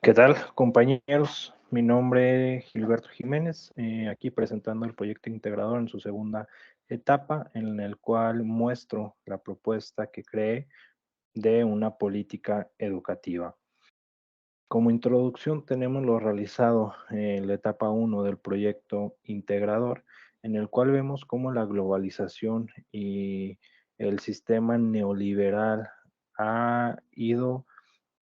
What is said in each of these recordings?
¿Qué tal, compañeros? Mi nombre es Gilberto Jiménez, aquí presentando el proyecto integrador en su segunda etapa, en el cual muestro la propuesta que creé de una política educativa. Como introducción tenemos lo realizado en la etapa 1 del proyecto integrador, en el cual vemos cómo la globalización y el sistema neoliberal ha ido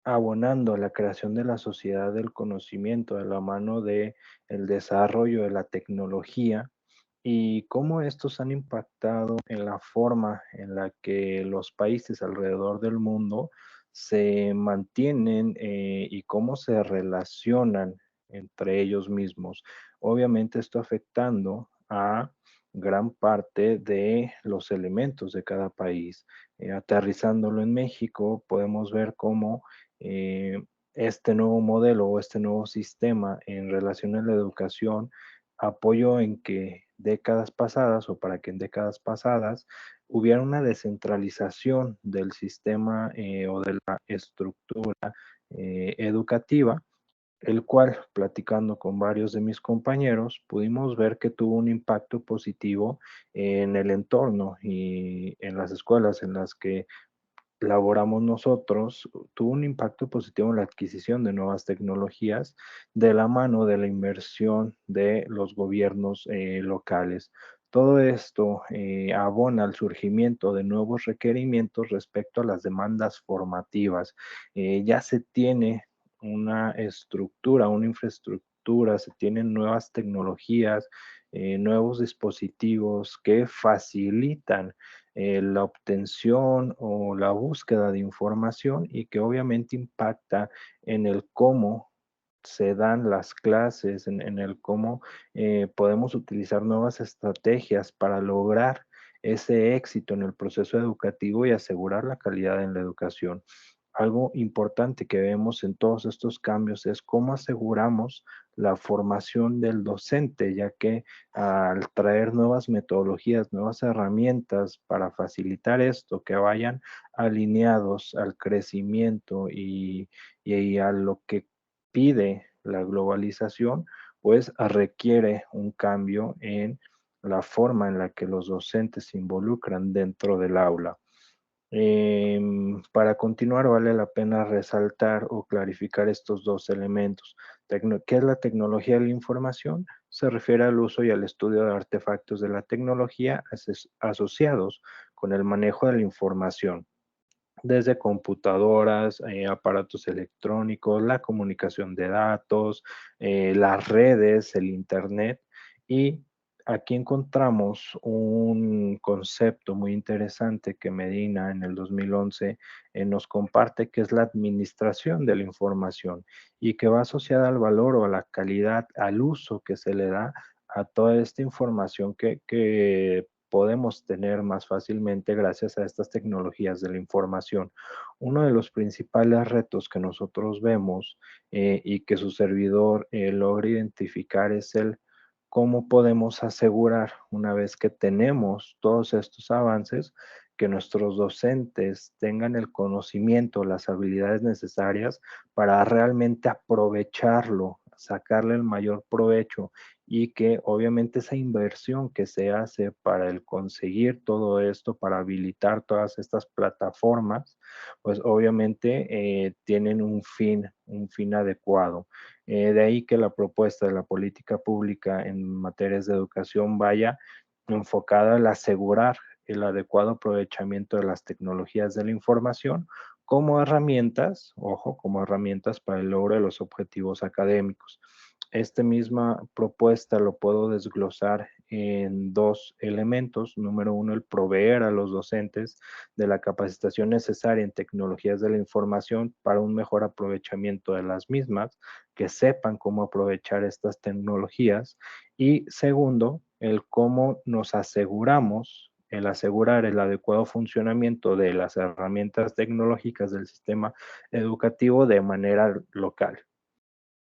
abonando a la creación de la sociedad del conocimiento de la mano de el desarrollo de la tecnología y cómo estos han impactado en la forma en la que los países alrededor del mundo se mantienen y cómo se relacionan entre ellos mismos. Obviamente esto afectando a gran parte de los elementos de cada país. Aterrizándolo en México, podemos ver cómo eh, este nuevo modelo o este nuevo sistema en relación a la educación apoyo en que décadas pasadas o para que en décadas pasadas hubiera una descentralización del sistema o de la estructura educativa, el cual, platicando con varios de mis compañeros, pudimos ver que tuvo un impacto positivo en el entorno y en las escuelas en las que laboramos nosotros, tuvo un impacto positivo en la adquisición de nuevas tecnologías de la mano de la inversión de los gobiernos locales. Todo esto abona al surgimiento de nuevos requerimientos respecto a las demandas formativas. Ya se tiene una estructura, una infraestructura, se tienen nuevas tecnologías, nuevos dispositivos que facilitan la obtención o la búsqueda de información y que obviamente impacta en el cómo se dan las clases, en el cómo podemos utilizar nuevas estrategias para lograr ese éxito en el proceso educativo y asegurar la calidad en la educación. Algo importante que vemos en todos estos cambios es cómo aseguramos la formación del docente, ya que al traer nuevas metodologías, nuevas herramientas para facilitar esto, que vayan alineados al crecimiento y a lo que pide la globalización, pues requiere un cambio en la forma en la que los docentes se involucran dentro del aula. Para continuar, vale la pena resaltar o clarificar estos dos elementos. ¿Qué es la tecnología de la información? Se refiere al uso y al estudio de artefactos de la tecnología asociados con el manejo de la información, desde computadoras, aparatos electrónicos, la comunicación de datos, las redes, el Internet. Y aquí encontramos un concepto muy interesante que Medina en el 2011 nos comparte, que es la administración de la información y que va asociada al valor o a la calidad, al uso que se le da a toda esta información que podemos tener más fácilmente gracias a estas tecnologías de la información. Uno de los principales retos que nosotros vemos y que su servidor logra identificar es el cómo podemos asegurar, una vez que tenemos todos estos avances, que nuestros docentes tengan el conocimiento, las habilidades necesarias para realmente aprovecharlo, sacarle el mayor provecho y que obviamente esa inversión que se hace para el conseguir todo esto, para habilitar todas estas plataformas, pues obviamente tienen un fin adecuado. De ahí que la propuesta de la política pública en materias de educación vaya enfocada al asegurar el adecuado aprovechamiento de las tecnologías de la información como herramientas, ojo, como herramientas para el logro de los objetivos académicos. Esta misma propuesta lo puedo desglosar en dos elementos. Número uno, el proveer a los docentes de la capacitación necesaria en tecnologías de la información para un mejor aprovechamiento de las mismas, que sepan cómo aprovechar estas tecnologías. Y segundo, el cómo nos aseguramos, el asegurar el adecuado funcionamiento de las herramientas tecnológicas del sistema educativo de manera local.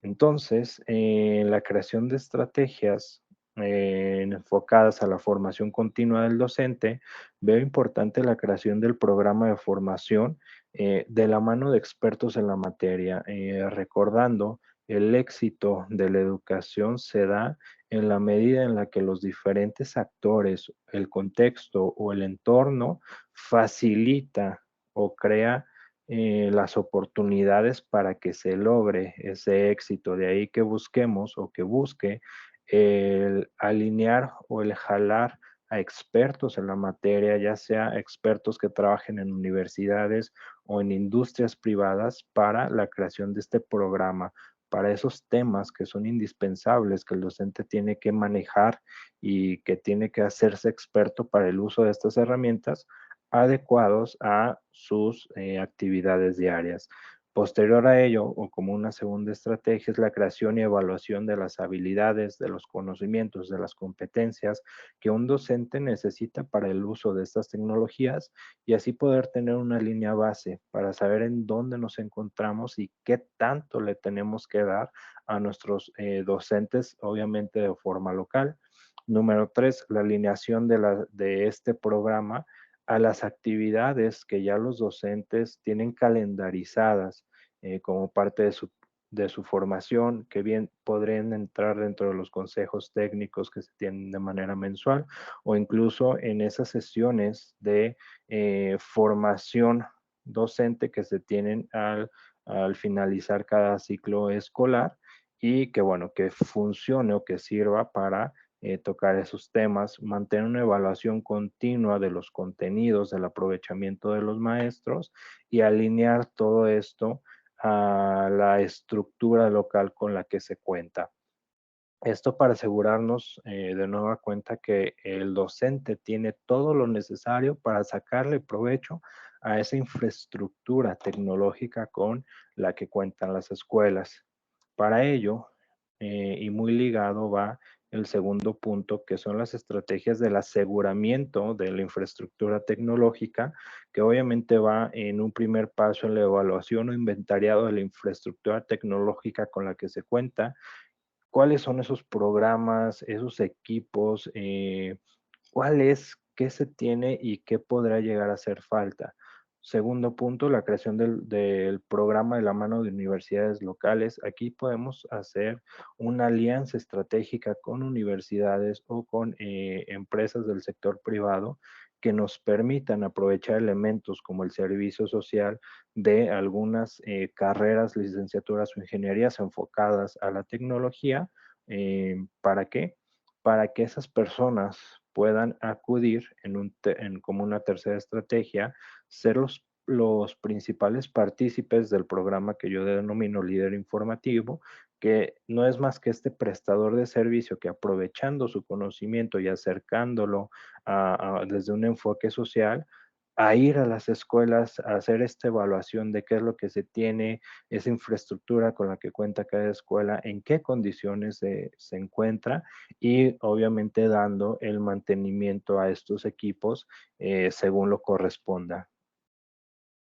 Entonces, la creación de estrategias enfocadas a la formación continua del docente, veo importante la creación del programa de formación de la mano de expertos en la materia, recordando el éxito de la educación se da en la medida en la que los diferentes actores, el contexto o el entorno facilita o crea las oportunidades para que se logre ese éxito. De ahí que busquemos o que busque el alinear o el jalar a expertos en la materia, ya sea expertos que trabajen en universidades o en industrias privadas para la creación de este programa, para esos temas que son indispensables, que el docente tiene que manejar y que tiene que hacerse experto para el uso de estas herramientas adecuados a sus actividades diarias. Posterior a ello, o como una segunda estrategia, es la creación y evaluación de las habilidades, de los conocimientos, de las competencias que un docente necesita para el uso de estas tecnologías y así poder tener una línea base para saber en dónde nos encontramos y qué tanto le tenemos que dar a nuestros docentes, obviamente de forma local. Número tres, la alineación de este programa a las actividades que ya los docentes tienen calendarizadas como parte de su formación, que bien podrían entrar dentro de los consejos técnicos que se tienen de manera mensual o incluso en esas sesiones de formación docente que se tienen al finalizar cada ciclo escolar y que bueno, que funcione o que sirva para tocar esos temas, mantener una evaluación continua de los contenidos, del aprovechamiento de los maestros y alinear todo esto a la estructura local con la que se cuenta. Esto para asegurarnos de nueva cuenta que el docente tiene todo lo necesario para sacarle provecho a esa infraestructura tecnológica con la que cuentan las escuelas. Para ello, y muy ligado va el segundo punto, que son las estrategias del aseguramiento de la infraestructura tecnológica, que obviamente va en un primer paso en la evaluación o inventariado de la infraestructura tecnológica con la que se cuenta, cuáles son esos programas, esos equipos, cuál es, qué se tiene y qué podrá llegar a hacer falta. Segundo punto, la creación del programa de la mano de universidades locales. Aquí podemos hacer una alianza estratégica con universidades o con empresas del sector privado que nos permitan aprovechar elementos como el servicio social de algunas carreras, licenciaturas o ingenierías enfocadas a la tecnología. ¿Para qué? Para que esas personas puedan acudir como una tercera estrategia, ser los principales partícipes del programa que yo denomino líder informativo, que no es más que este prestador de servicio que aprovechando su conocimiento y acercándolo desde un enfoque social, a ir a las escuelas a hacer esta evaluación de qué es lo que se tiene, esa infraestructura con la que cuenta cada escuela, en qué condiciones se encuentra y obviamente dando el mantenimiento a estos equipos según lo corresponda.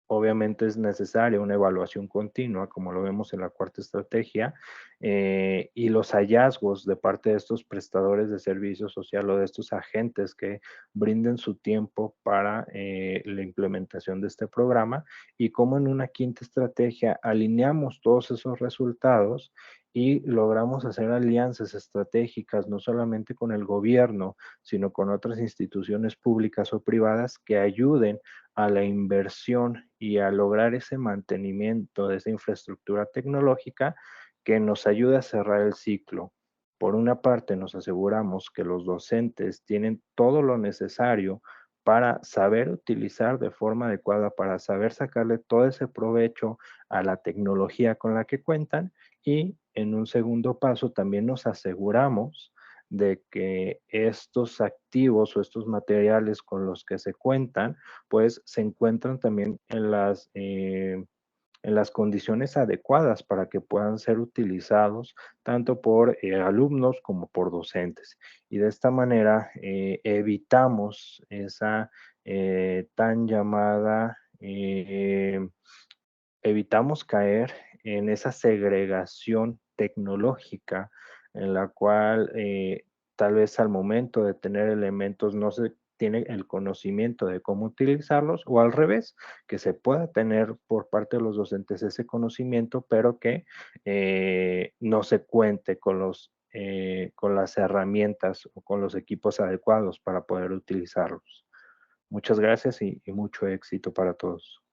Obviamente es necesaria una evaluación continua, como lo vemos en la cuarta estrategia, y los hallazgos de parte de estos prestadores de servicio social o de estos agentes que brinden su tiempo para la implementación de este programa y cómo en una quinta estrategia alineamos todos esos resultados y logramos hacer alianzas estratégicas no solamente con el gobierno, sino con otras instituciones públicas o privadas que ayuden a la inversión y a lograr ese mantenimiento de esa infraestructura tecnológica que nos ayude a cerrar el ciclo. Por una parte, nos aseguramos que los docentes tienen todo lo necesario para saber utilizar de forma adecuada, para saber sacarle todo ese provecho a la tecnología con la que cuentan y en un segundo paso también nos aseguramos de que estos activos o estos materiales con los que se cuentan pues se encuentran también en las condiciones adecuadas para que puedan ser utilizados tanto por alumnos como por docentes. Y de esta manera evitamos esa tan llamada, evitamos caer en esa segregación tecnológica en la cual tal vez al momento de tener elementos no se tiene el conocimiento de cómo utilizarlos, o al revés, que se pueda tener por parte de los docentes ese conocimiento, pero que no se cuente con las herramientas o con los equipos adecuados para poder utilizarlos. Muchas gracias y mucho éxito para todos.